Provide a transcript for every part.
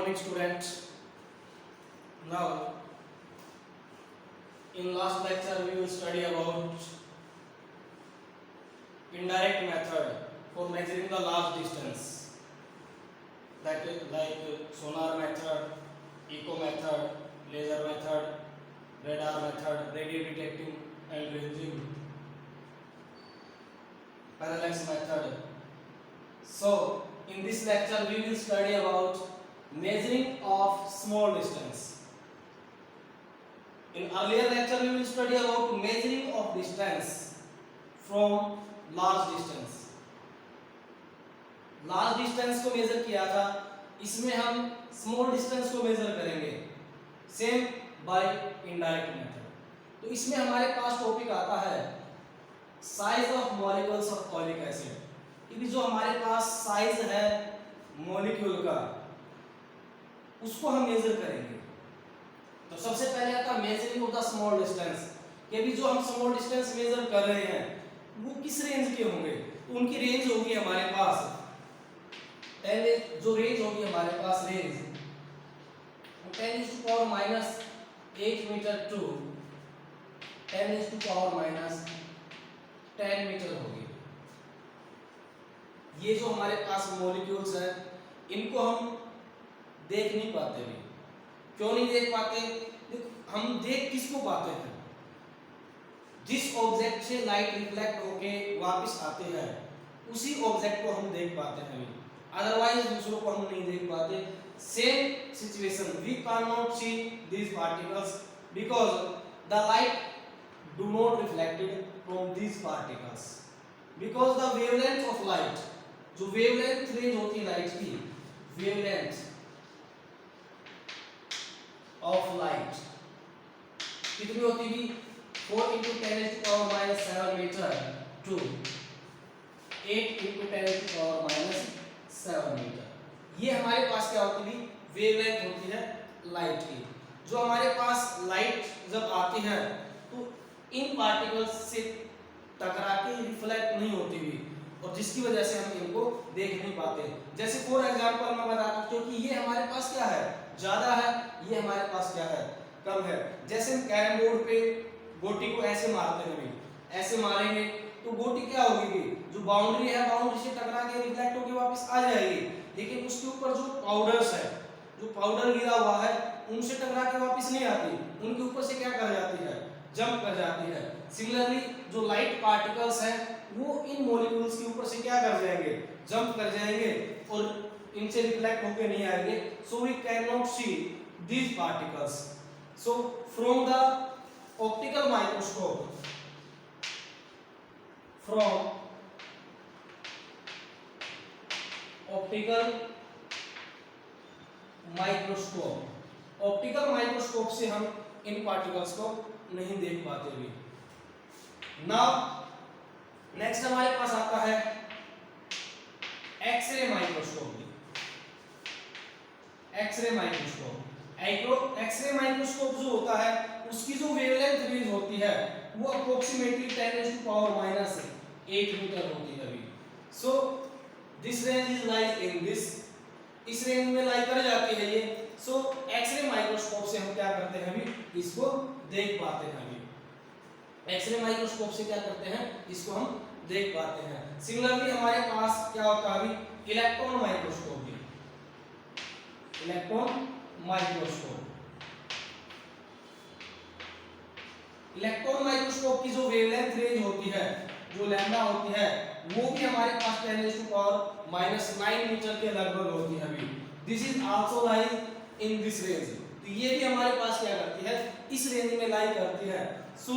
morning, student. Now, in last lecture, we will study about indirect method for measuring the large distance. That is like sonar method, echo method, laser method, radar method, radio detecting and ranging, parallax method. So, in this lecture, we will study about measuring of small distance. In earlier lecture, we will study about measuring of distance from large distance. Large distance को major किया था, इसमें हम small distance को major करेंगे same bye indirect method. तो इसमें हमारे पास टॉपिक आता है size of molecules of oleic acid. कि जो हमारे पास साइज है मॉलिक्यूल का उसको हम मेजर करेंगे. तो सबसे पहले आता है measuring of the small distance. कि भी जो हम स्मॉल डिस्टेंस मेजर कर रहे हैं वो किस रेंज के होंगे. तो उनकी रेंज होगी हमारे पास, पहले जो रेंज होगी हमारे पास रेंज 10⁻⁻8 मीटर टू 10⁻⁻10 मीटर होगी. ये जो हमारे पास मॉलिक्यूल्स है इनको हम देख नहीं पाते भी. क्यों नहीं देख पाते? हम देख किसको पाते हैं? जिस ऑब्जेक्ट से लाइट रिफ्लेक्ट होके वापस आते हैं उसी ऑब्जेक्ट को हम देख पाते हैं. अदरवाइज दूसरों को हम नहीं देख पाते. Same situation, we can not see these particles because the light do not reflected from these particles because the wavelength of light, जो wavelength रेंज होती है लाइट की, wavelength of light कितनी होती है? 4 × 10⁻⁷ मीटर टू 8 × 10⁻⁷ मीटर. ये हमारे पास क्या होती है? वेवलेंथ होती है लाइट की. जो हमारे पास लाइट जब आती है तो इन पार्टिकल्स से टकरा के रिफ्लेक्ट नहीं होती हुई, और जिसकी वजह से हम इनको देख नहीं पाते. जैसे फॉर एग्जांपल मैं बताता हूं, क्योंकि ये हमारे पास क्या है? ज्यादा है, ये हमारे पास क्या है? कम है. जैसे हम कैरम बोर्ड पे गोटी को ऐसे मारते हैं, ऐसे मारेंगे तो गोटी क्या होगी? जो बाउंड्री है बाउंड्री से टकरा के रिफ्लेक्ट होकर वापस आ जाएगी. लेकिन उसके ऊपर जो पाउडर्स है, जो पाउडर गिरा हुआ है, उनसे टकरा के वापस नहीं आती. उनके ऊपर से क्या कर जाती है? जंप कर जाती है. सिमिलरली जो लाइट पार्टिकल्स हैं वो इन मॉलिक्यूल्स के ऊपर से क्या कर जाएंगे? जंप कर जाएंगे और इनसे रिफ्लेक्ट होकर नहीं आएंगे. So we can not see these particles. So from the optical microscope, from optical microscope, optical microscope से हम इन पार्टिकल्स को नहीं देख पाते भी. नाउ नेक्स्ट हमारे पास आता है X-ray microscope. X-ray microscope, X-ray microscope जो होता है उसकी जो वेवलेंथ रेंज होती है वो अप्रोक्सीमेटली 10⁻⁻8 मीटर होती है अभी. So this range is like in this, इस रेंज में लाई कर जाती है ये. सो एक्सरे माइक्रोस्कोप से हम क्या करते हैं? अभी इसको देख पाते हैं. अभी एक्सरे माइक्रोस्कोप से क्या करते हैं? इसको हम देख पाते हैं. सिमिलरली हमारे पास क्या होता है? अभी इलेक्ट्रॉन माइक्रोस्कोप भी, इलेक्ट्रॉन माइक्रोस्कोप. इलेक्ट्रॉन माइक्रोस्कोप की जो वेवलेंथ रेंज होती है, जो लैम्डा होती है, वो भी हमारे पास 10⁻⁻9 मीटर के लगभग होती है. अभी this is also lies in this range. तो ये भी हमारे पास क्या करती है? इस रेंज में लाई करती है. सो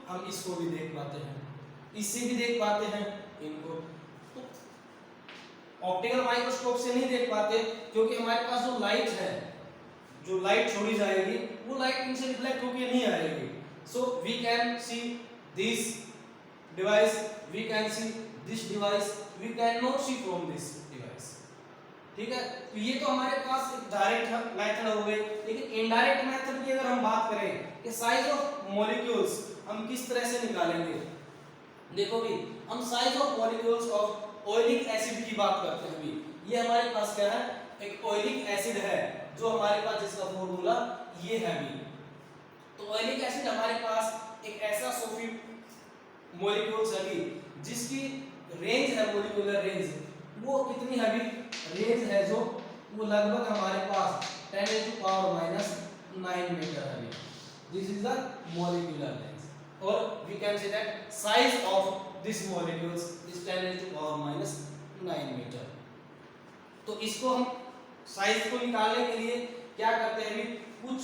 हम इसको भी देख पाते हैं, इससे भी देख पाते हैं इनको. ऑप्टिकल माइक्रोस्कोप से नहीं देख पाते क्योंकि हमारे पास जो लाइट है, जो लाइट छोड़ी जाएगी वो लाइट इनसे रिफ्लेक्ट होकर नहीं आएगी. So we can see this device, we can see this device, we cannot see from this device. ठीक है? तो ये तो हमारे पास एक डायरेक्ट मेथड हो गई. लेकिन इनडायरेक्ट मेथड की अगर हम बात करें कि साइज ऑफ मॉलिक्यूल्स हम किस तरह से निकालेंगे. देखो भी, हम size of molecules of oleic acid की बात करते हैं. भी ये हमारे पास क्या है? एक ऑयलिक एसिड है जो हमारे पास जिसका फॉर्मूला ये है अभी। तो ऑयलिक एसिड हमारे पास एक ऐसा सोफी मॉलिक्यूल्स है अभी जिसकी रेंज है, मॉलिक्यूलर रेंज वो कितनी है अभी, रेंज है जो वो लगभग हमारे पास 10⁻⁹ मीटर है अभी। This is the molecular range और we can say that size of this molecules is 10⁻⁹ meter. तो इसको हम साइज को निकालने के लिए क्या करते हैं अभी, कुछ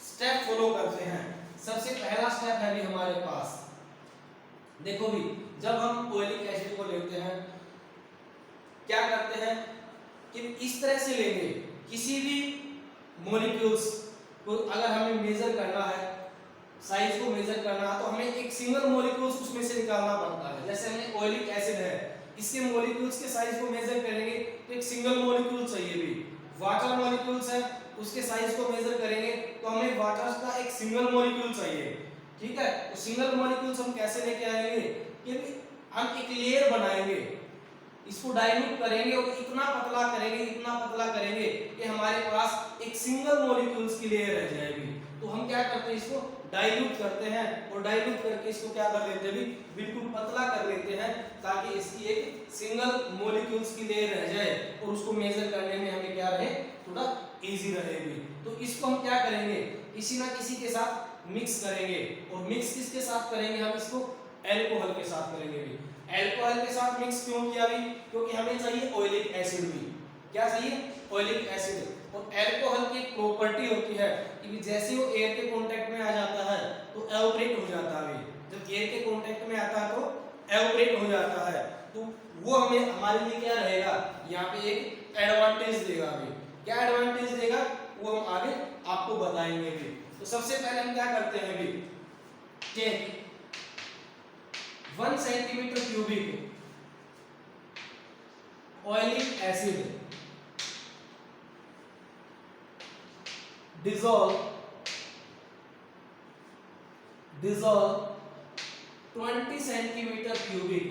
स्टेप फॉलो करते हैं। सबसे पहला स्टेप है अभी हमारे पास, देखो भी जब हम ऑयलिक एसिड को लेते हैं क्या करते हैं कि इस तरह से लेंगे, किसी भी मॉलिक्यूल्स को अगर हमें मेजर करना है, साइज को मेजर करना है तो हमें एक सिंगल मॉलिक्यूल्स उसमें से निकालना पड़ता है। जैसे हमें ऑयलिक एसिड है, इसके मॉलिक्यूल्स के साइज को मेजर करेंगे तो एक सिंगल मॉलिक्यूल चाहिए भी। वाटर मॉलिक्यूल्स है, उसके साइज को मेजर करेंगे तो हमें वाटर का एक सिंगल मॉलिक्यूल चाहिए, ठीक है। तो सिंगल मॉलिक्यूल्स हम कैसे लेके आएंगे कि हम एक लेयर बनाएंगे, इसको डाइल्यूट करेंगे और इतना पतला करेंगे कि हमारे पास एक सिंगल मॉलिक्यूल्स की लेयर रह जाएगी। तो हम क्या करते हैं, इसको डाइल्यूट करते हैं और डाइल्यूट करके इसको क्या कर लेते हैं, बिल्कुल पतला कर लेते हैं ताकि इसकी एक सिंगल मॉलिक्यूल्स की लेयर रह जाए और उसको मेजर करने में हमें क्या रहे, थोड़ा इजी रहेगी। तो इसको हम क्या करेंगे, किसी ना किसी के साथ मिक्स करेंगे और मिक्स किसके साथ करेंगे, हम इसको एल्कोहल के साथ करेंगे भी। एल्कोहल के साथ मिक्स क्यों किया भी, क्योंकि हमें चाहिए ऑयलिक एसिड भी। क्या चाहिए, ऑयलिक एसिड। और एल्कोहल की प्रॉपर्टी होती है कि जैसे वो एयर के कांटेक्ट में आ जाता है तो एवोपरेट हो जाता है। जब एयर के कांटेक्ट में आता है तो एवोपरेट हो जाता है, तो वो हमें हमारे लिए क्या रहेगा, यहाँ पे एक एडवांटेज देगा। अभी क्या एडवांटेज देगा वो हम आगे आपको बताएंगे भी। तो सबसे पहले हम क्या करते हैं अभी, take 1 centimetre cubic oleic acid, dissolve 20 centimetre cubic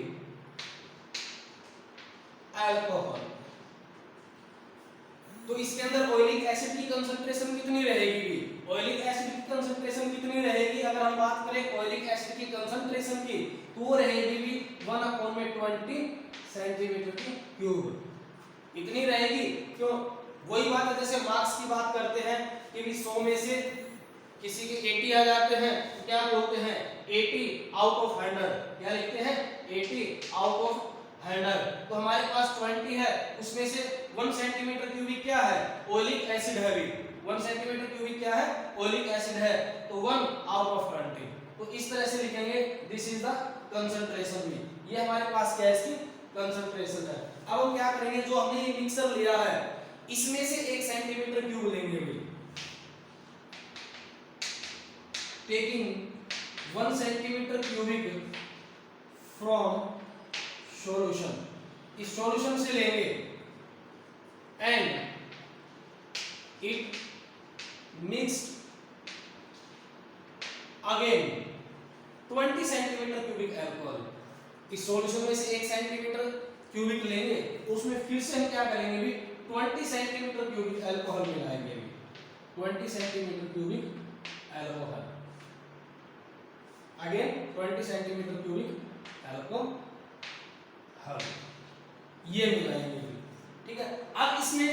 alcohol. तो इसके अंदर ऑयलिक एसिड की कंसंट्रेशन कितनी रहेगी, ऑयलिक एसिड की कंसंट्रेशन कितनी रहेगी, अगर हम बात करें ऑयलिक एसिड की कंसंट्रेशन की तो वो रहेगी भी 1/20 सेंटीमीटर क्यूब। इतनी रहेगी, क्यों, वही बात है जैसे मार्क्स की बात करते हैं कि भी 100 में से किसी के 80 आ जाते हैं तो क्या बोलते हैं, 80 आउट ऑफ 100, क्या लिखते हैं, 80 आउट ऑफ 100। तो हमारे पास 20 है, उसमें से 1 सेंटीमीटर क्यूबिक क्या है, ऑयलिक एसिड है भी। 1 सेंटीमीटर क्यूबिक क्या है, ऑयलिक एसिड है, तो 1 आउट ऑफ 20। तो इस तरह से लिखेंगे, दिस इज द कंसंट्रेशन भी। ये हमारे पास क्या है, इसकी कंसंट्रेशन है। अब हम क्या करेंगे, जो हमने ये मिक्सर लिया है इसमें से 1 सेंटीमीटर क्यूब लेंगे भी। Taking 1 centimetre cubic from solution, इस सॉल्यूशन से लेंगे and it mixed again 20 centimetre cubic alcohol. इस सॉल्यूशन में से 1 सेंटीमीटर क्यूबिक लेंगे, उसमें फिर से हम क्या करेंगे भी, 20 सेंटीमीटर क्यूबिक अल्कोहल मिलाएंगे भी। 20 centimetre cubic alcohol, again 20 centimetre cubic alcohol, ये मिलाएंगे, ठीक है। अब इसमें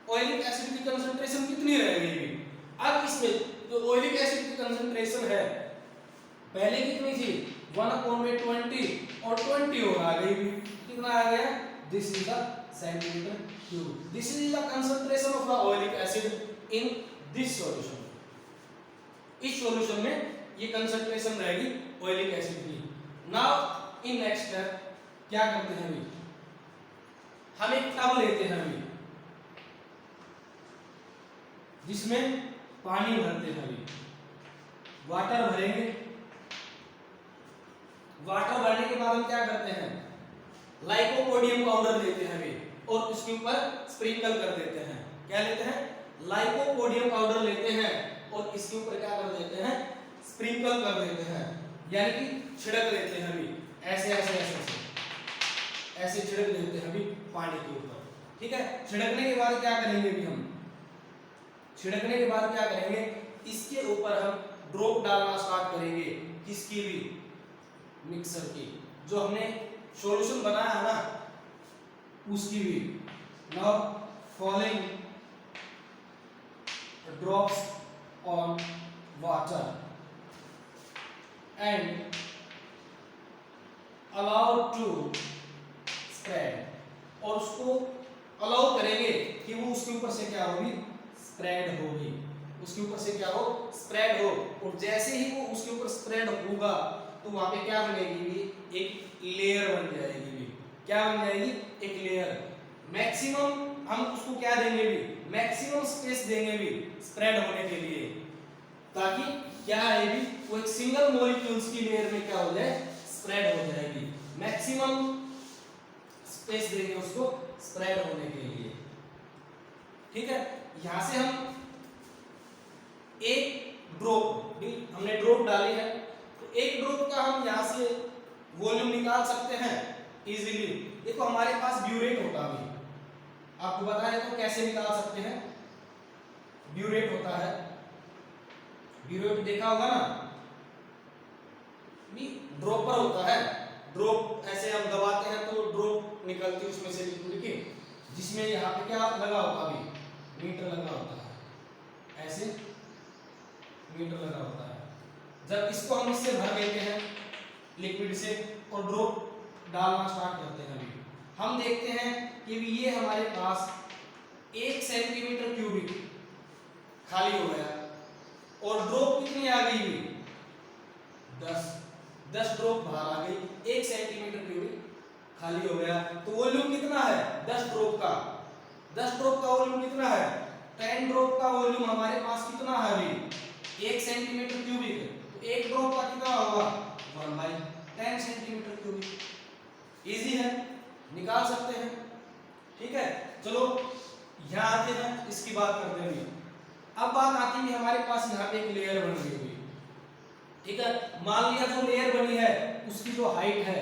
ऑयलिक एसिड की कंसंट्रेशन कितनी रहेगी, अब इसमें जो ऑयलिक एसिड की कंसंट्रेशन है पहले कितनी थी, 1/20 और 20 और आ गई भी, कितना आ गया, this is the centimetre cube. This is the concentration of the oleic acid in this solution. इस सॉल्यूशन में ये कंसंट्रेशन रहेगी ऑयलिक एसिड की। नाउ इन नेक्स्ट स्टेप क्या करते हैं अभी, हम एक टब लेते हैं अभी जिसमें पानी भरते हैं अभी, वाटर भरेंगे। वाटर भरने के बाद हम क्या करते हैं, लाइकोपोडियम पाउडर लेते हैं अभी और उसके ऊपर स्प्रिंकल कर देते हैं। क्या लेते हैं, लाइकोपोडियम पाउडर लेते हैं और इसके ऊपर क्या कर देते हैं, स्प्रिंकल कर देते हैं, यानी कि छिड़क देते हैं अभी, ऐसे ऐसे ऐसे ऐसे छिड़क देते हैं अभी पानी के ऊपर, ठीक है। छिड़कने के बाद क्या करेंगे अभी हम, छिड़कने के बाद क्या करेंगे, इसके ऊपर हम ड्रॉप डालना स्टार्ट करेंगे, किसकी भी, मिक्सर की, जो हमने सॉल्यूशन बनाया है ना उसकी भी। Now following drops on water and allow to spread, और उसको अलाउ करेंगे कि वो उसके ऊपर से क्या होगी, स्प्रेड होगी, उसके ऊपर से क्या हो, स्प्रेड हो। और जैसे ही वो उसके ऊपर स्प्रेड होगा तो वहां पे क्या बनेगी भी, एक लेयर बन जाएगी भी, क्या बन जाएगी, एक लेयर। मैक्सिमम हम उसको क्या देंगे भी, मैक्सिमम स्पेस देंगे भी स्प्रेड होने के लिए, ताकि क्या है भी वो एक सिंगल मॉलिक्यूल्स की लेयर में क्या हो जाए, स्प्रेड हो जाएगी। मैक्सिमम स्पेस देंगे उसको स्प्रेड होने के लिए, ठीक है। यहां से हम एक ड्रॉप, हमने ड्रॉप डाली है तो एक ड्रॉप का हम यहां से वॉल्यूम निकाल सकते हैं इजीली। देखो हमारे पास ब्यूरेट होता है, आपको पता है तो कैसे निकाल सकते हैं, ब्यूरेट होता है, ब्यूरेट देखा होगा ना, ड्रॉपर होता है, ड्रॉप ऐसे हम दबाते हैं तो ड्रॉप निकलती है उसमें से लिक्विड की, जिसमें यहाँ पे क्या लगा होता है, मीटर लगा होता है, ऐसे मीटर लगा होता है। जब इसको हम इससे भर लेते हैं लिक्विड से और ड्रॉप डालना स्टार्ट करते हैं, अभी हम देखते हैं कि ये हमारे पास 1 सेंटीमीटर क्यूबिक खाली हो गया, और ड्रॉप कितनी आ गई भी, 10 ड्रॉप बाहर आ गई, 1 सेंटीमीटर क्यूबिक खाली हो गया। तो वॉल्यूम कितना है, 10 ड्रॉप का, 10 ड्रॉप का वॉल्यूम कितना है, 10 ड्रॉप का वॉल्यूम हमारे पास कितना है अभी, 1 सेंटीमीटर क्यूबिक, तो एक ड्रॉप का कितना होगा, 1/10 सेंटीमीटर क्यूबिक। इजी है, निकाल सकते हैं, ठीक है। चलो यहाँ आते हैं, इसकी बात करते हैं। अब बात आती है हमारे पास यहाँ पे एक लेयर बन गई हुई, ठीक है। मान लिया जो लेयर बनी है उसकी जो हाइट है,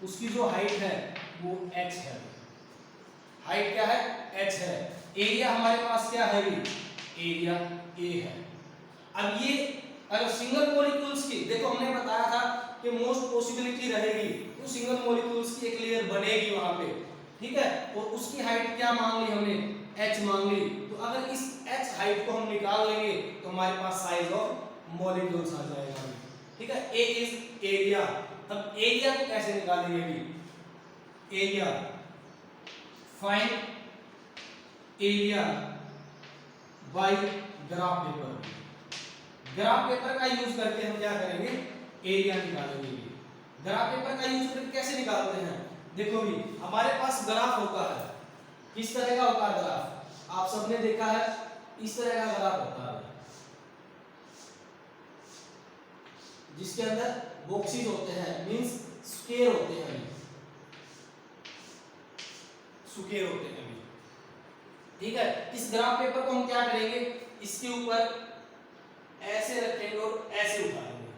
उसकी जो हाइट है वो h है, हाइट क्या है, h है। एरिया हमारे पास क्या है भी, एरिया a है। अब ये अगर सिंगल मॉलिक्यूल्स की, देखो हमने बताया था कि मोस्ट पॉसिबिलिटी रहेगी तो सिंगल मॉलिक्यूल्स की एक लेयर बनेगी वहां पे, ठीक है। और उसकी हाइट क्या मांग ली हमने, h मांग ली। तो अगर इस h हाइट को हम निकाल लेंगे तो हमारे पास साइज ऑफ मॉलिक्यूल्स आ जाएगा, ठीक है। a is area. अब एरिया को कैसे निकालेंगे भी, area, find area bye graph paper. Graph paper का यूज करके हम क्या करेंगे, एरिया निकालेंगे। ग्राफ पेपर का यूज करके कैसे निकालते हैं, देखो भी हमारे पास ग्राफ होता है, किस तरह का होता है ग्राफ, आप सबने देखा है, इस तरह का ग्राफ होता है जिसके अंदर बॉक्सेस होते हैं, मींस स्क्वायर होते हैं, स्क्वायर होते हैं, ठीक है। इस ग्राफ पेपर को हम क्या करेंगे, इसके ऊपर ऐसे रखेंगे और ऐसे उठा लेंगे।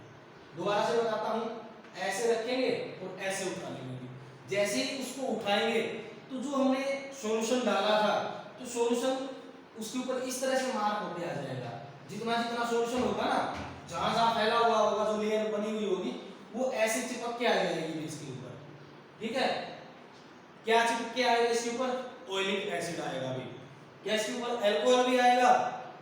दोबारा से बताता हूं, ऐसे रखेंगे और ऐसे उठा लेंगे। जैसे ही उसको उठाएंगे तो जो हमने सॉल्यूशन डाला था तो सॉल्यूशन उसके ऊपर इस तरह से मार्क होके आ जाएगा। जितना जितना सॉल्यूशन होगा ना, जहां जहां फैला हुआ होगा, जो लेयर बनी हुई होगी वो ऐसे चिपक के आ जाएगी इसके ऊपर, ठीक है। क्या चिपक के आएगा इसके ऊपर, ऑयलिक एसिड आएगा भी। क्या इसके ऊपर अल्कोहल भी आएगा,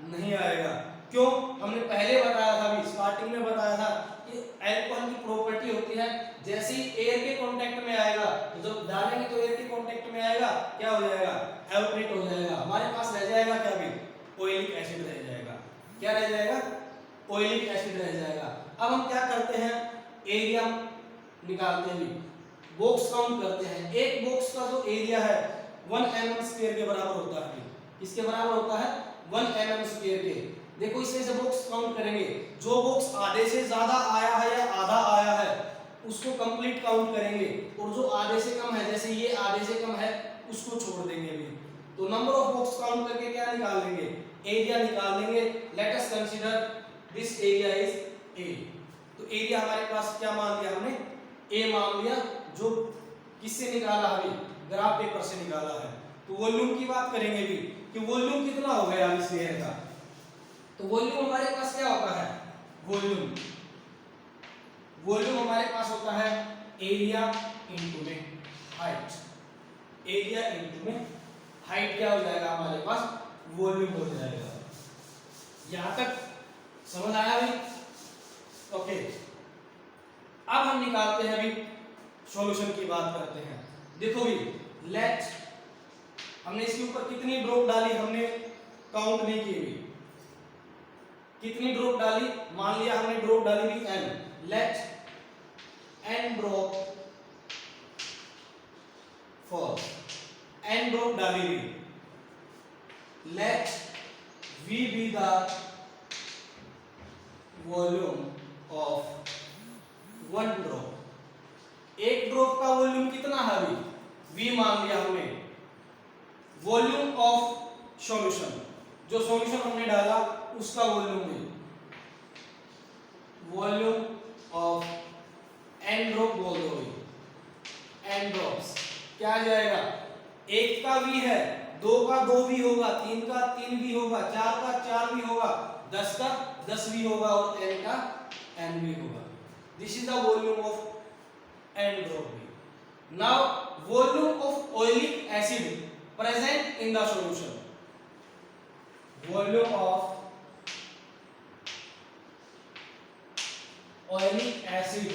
नहीं आएगा। क्यों, हमने पहले बताया था, अभी स्टार्टिंग में बताया था कि अल्कोहल की प्रॉपर्टी होती है जैसे ही एयर के कांटेक्ट में आएगा तो जब डालेंगे तो एयर के कांटेक्ट में आएगा, क्या हो जाएगा, एवोपरेट हो जाएगा। हमारे पास रह जाएगा क्या भी, ऑयलिक एसिड रह जाएगा। क्या रह जाएगा, ऑयलिक एसिड रह जाएगा। अब हम क्या करते हैं, एरिया निकालते हैं, बॉक्स काउंट करते हैं। एक बॉक्स का जो एरिया है 1 mm स्क्वायर के बराबर होता है। किसके बराबर होता है, 1 mm स्क्वायर के। देखो इसमें से बॉक्स काउंट करेंगे, जो बॉक्स आधे से ज्यादा आया है या आधा आया है उसको कंप्लीट काउंट करेंगे, और जो आधे से कम है, जैसे ये आधे से कम है, उसको छोड़ देंगे भी। तो नंबर ऑफ बॉक्स काउंट करके क्या निकाल लेंगे, एरिया निकाल लेंगे। Let us consider this area is a. तो एरिया हमारे पास क्या मान लिया हमने, ए मान लिया, जो किससे निकाला, अभी ग्राफ पेपर से निकाला है। तो वॉल्यूम की बात करेंगे भी कि वॉल्यूम कितना हो गया इस लेयर का। तो वॉल्यूम हमारे पास क्या होता है, वॉल्यूम वॉल्यूम हमारे पास होता है एरिया इनटू में हाइट, एरिया इनटू में हाइट क्या हो जाएगा हमारे पास, वॉल्यूम हो जाएगा। यहां तक समझ आया भाई? ओके, अब हम निकालते हैं अभी सॉल्यूशन की बात करते हैं। देखो भी, लेट हमने इसके ऊपर कितनी ड्रॉप डाली, हमने काउंट नहीं की भी, कितनी ड्रॉप डाली, मान लिया हमने ड्रॉप डाली भी n, let n drop for n drop डाली भी, let v be the volume of one drop। एक ड्रॉप का वॉल्यूम कितना है अभी, v मान लिया हमने, वॉल्यूम ऑफ सॉल्यूशन, जो सॉल्यूशन हमने डाला उसका वॉल्यूम है, वॉल्यूम ऑफ n ड्रॉप बोल दो भाई, n ड्रॉप्स क्या आ जाएगा, एक का v है, दो का 2v होगा, तीन का 3v होगा, चार का 4v होगा, 10 का 10v होगा और n का nv होगा। This is the volume of n drop v। Now volume of oleic acid present in the solution, volume of oilic acid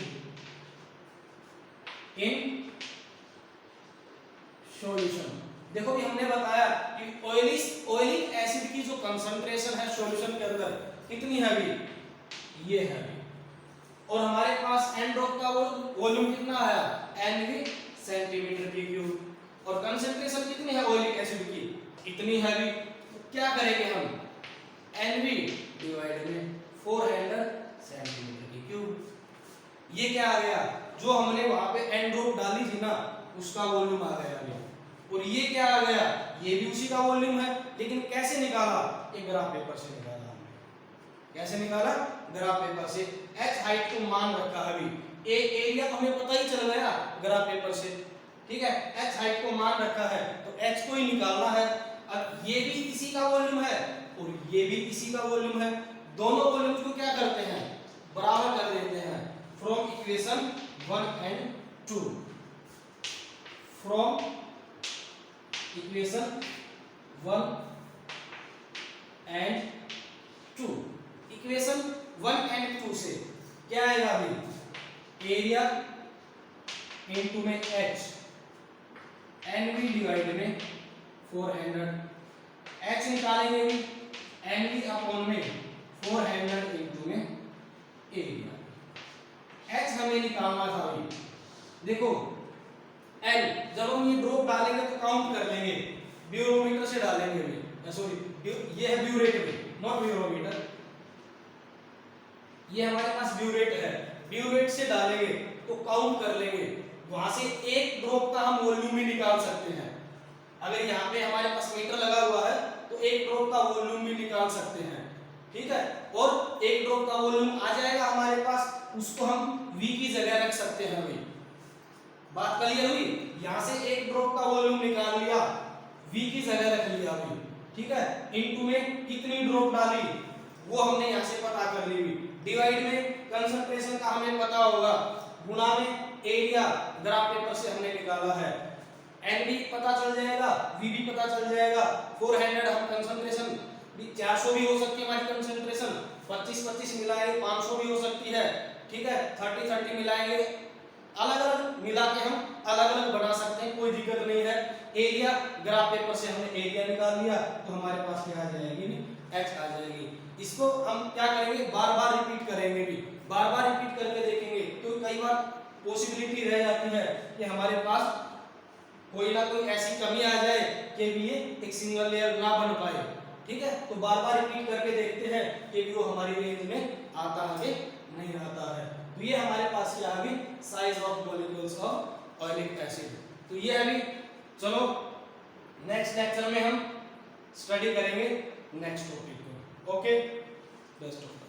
in solution। देखो भी हमने बताया कि ऑयलिक एसिड की जो कंसंट्रेशन है सॉल्यूशन के अंदर कितनी है अभी, ये है अभी, और हमारे पास n ड्रॉप का वॉल्यूम कितना आया, nv सेंटीमीटर की क्यूब, और कंसंट्रेशन कितनी है ऑयलिक एसिड की, इतनी है भी। तो क्या करेंगे हम, nv डिवाइड में 400 सेंटीमीटर की क्यूब। ये क्या आ गया, जो हमने वहां पे n ड्रॉप डाली थी ना उसका वॉल्यूम आ गया अभी, और ये क्या आ गया, ये भी उसी का वॉल्यूम है, लेकिन कैसे निकाला, एक ग्राफ पेपर से निकाला हमने। कैसे निकाला, ग्राफ पेपर से। h हाइट को मान रखा है अभी, एरिया तो हमें पता ही चल गया ग्राफ पेपर से, ठीक है, h हाइट को मान रखा है तो h को ही निकालना है। अब ये भी इसी का वॉल्यूम है और ये भी इसी का वॉल्यूम है, दोनों वॉल्यूम को क्या करते हैं, बराबर कर देते हैं, from equation 1 and 2, from equation 1 and 2, equation 1 and 2 से क्या आएगा अभी, एरिया इनटू में h, nv डिवाइड में 400, h निकालेंगे भी, nv अपॉन में 400 इनटू में एरिया। h हमें निकालना था अभी, देखो L जब हम ये ड्रॉप डालेंगे तो काउंट कर लेंगे, ब्यूरोमीटर से डालेंगे भी, सॉरी ये है ब्यूरेट भी, नॉट ब्यूरोमीटर, ये हमारे पास ब्यूरेट है, ब्यूरेट से डालेंगे तो काउंट कर लेंगे, वहां से एक ड्रॉप का हम वॉल्यूम भी निकाल सकते हैं। अगर यहाँ पे हमारे पास मीटर लगा हुआ है तो एक ड्रॉप का वॉल्यूम भी निकाल सकते हैं, ठीक है, और एक ड्रॉप का वॉल्यूम आ जाएगा हमारे पास, उसको हम v की जगह रख सकते हैं अभी। बात क्लियर हुई, यहाँ से एक ड्रॉप का वॉल्यूम निकाल लिया, v की जगह रख लिया अभी, ठीक है, इनटू में कितनी ड्रॉप डाली वो हमने यहाँ से पता कर ली, डिवाइड में कंसंट्रेशन का हमें पता होगा, गुणा में एरिया ग्राफ पेपर से हमने निकाला है, n भी पता चल जाएगा, v भी पता चल जाएगा, 400 हम कंसंट्रेशन भी 400 भी हो सकती है हमारी कंसंट्रेशन, 25-25 मिलाएंगे 500 भी हो सकती है, ठीक है, 30-30 मिलाएंगे, अलग अलग मिला के हम अलग अलग बना सकते हैं, कोई दिक्कत नहीं है। एरिया ग्राफ पेपर से हमने एरिया निकाल लिया तो हमारे पास क्या आ जाएगी, h आ जाएगी। इसको हम क्या करेंगे, बार बार रिपीट करेंगे भी, बार बार रिपीट करके देखेंगे, तो कई बार पॉसिबिलिटी रह जाती है कि हमारे पास कोई ना कोई ऐसी कमी आ जाए कि भी ये एक सिंगल लेयर ना बन पाए, ठीक है, तो बार बार रिपीट करके देखते हैं कि भी वो हमारी रेंज में आता है नहीं आता है। तो ये हमारे पास क्या है, size of molecules of oleic acid. तो ये अभी चलो नेक्स्ट लेक्चर में हम स्टडी करेंगे नेक्स्ट टॉपिक को। Okay, best of